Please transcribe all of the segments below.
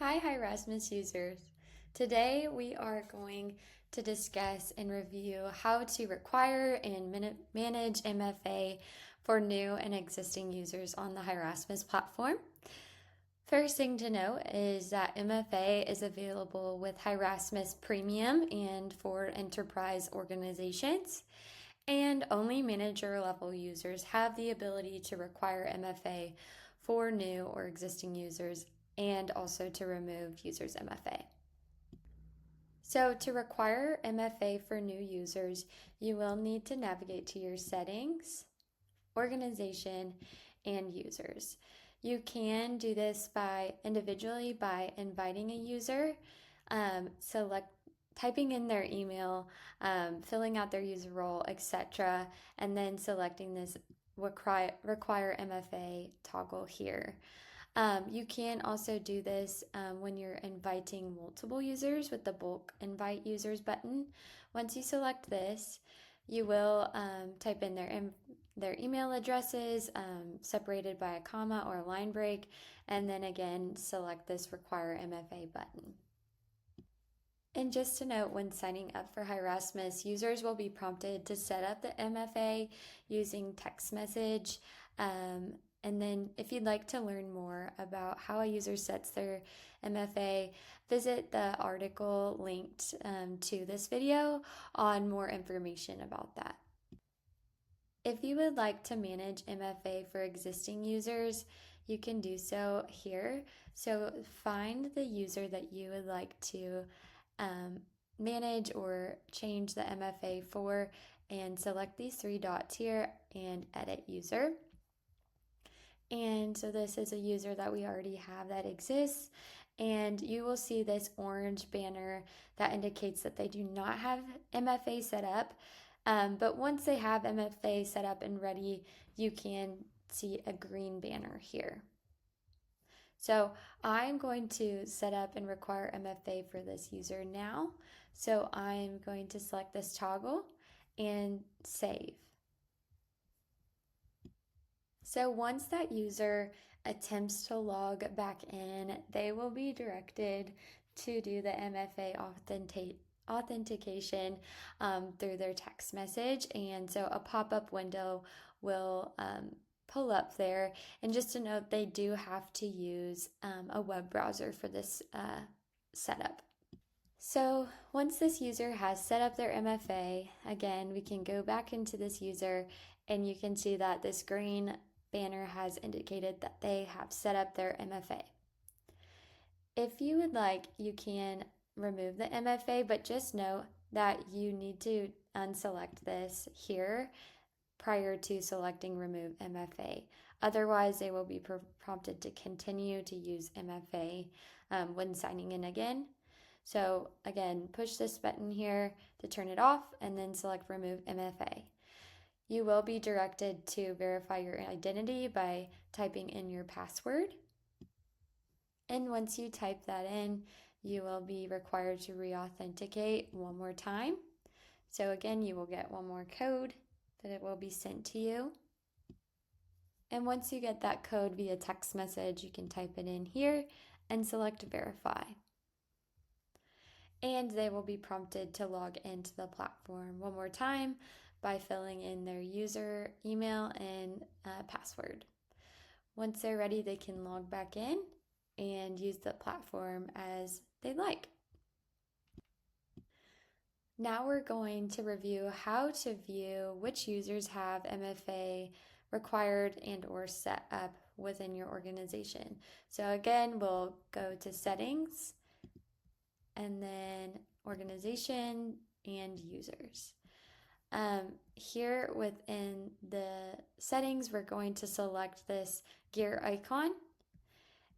Hi Erasmus users. Today we are going to discuss and review how to require and manage MFA for new and existing users on the Erasmus platform. First thing to note is that MFA is available with Erasmus Premium and for enterprise organizations, and only manager level users have the ability to require MFA for new or existing users and also to remove users' MFA. So to require MFA for new users, you will need to navigate to your settings, organization, and users. You can do this individually by inviting a user, typing in their email, filling out their user role, etc., and then selecting this require MFA toggle here. You can also do this when you're inviting multiple users with the bulk invite users button. Once you select this, you will type in their email addresses separated by a comma or a line break, and then again select this require MFA button. And just to note, when signing up for Erasmus, users will be prompted to set up the MFA using text message. And then if you'd like to learn more about how a user sets their MFA, visit the article linked to this video on more information about that. If you would like to manage MFA for existing users, you can do so here. So find the user that you would like to manage or change the MFA for, and select these three dots here and edit user. And so this is a user that we already have that exists, and you will see this orange banner that indicates that they do not have MFA set up. But once they have MFA set up and ready, you can see a green banner here. So I'm going to set up and require MFA for this user now. So I'm going to select this toggle and save. So once that user attempts to log back in, they will be directed to do the MFA authentication through their text message. And so a pop-up window will pull up there. And just to note, they do have to use a web browser for this setup. So once this user has set up their MFA, again, we can go back into this user and you can see that this green banner has indicated that they have set up their MFA. If you would like, you can remove the MFA, but just note that you need to unselect this here prior to selecting remove MFA. Otherwise, they will be prompted to continue to use MFA when signing in again. So again, push this button here to turn it off and then select remove MFA. You will be directed to verify your identity by typing in your password. And once you type that in, you will be required to re-authenticate one more time. So again, you will get one more code that it will be sent to you. And once you get that code via text message, you can type it in here and select verify. And they will be prompted to log into the platform one more time by filling in their user, email, and password. Once they're ready, they can log back in and use the platform as they like. Now we're going to review how to view which users have MFA required and or set up within your organization. So again, we'll go to settings and then organization and users. Here within the settings, we're going to select this gear icon,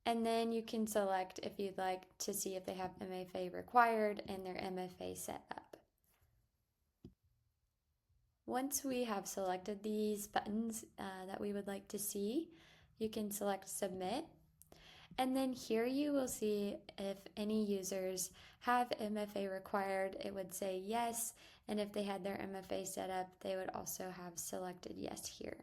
and then you can select if you'd like to see if they have MFA required and their MFA set up. Once we have selected these buttons that we would like to see, you can select submit. And then here you will see if any users have MFA required, it would say yes. And if they had their MFA set up, they would also have selected yes here.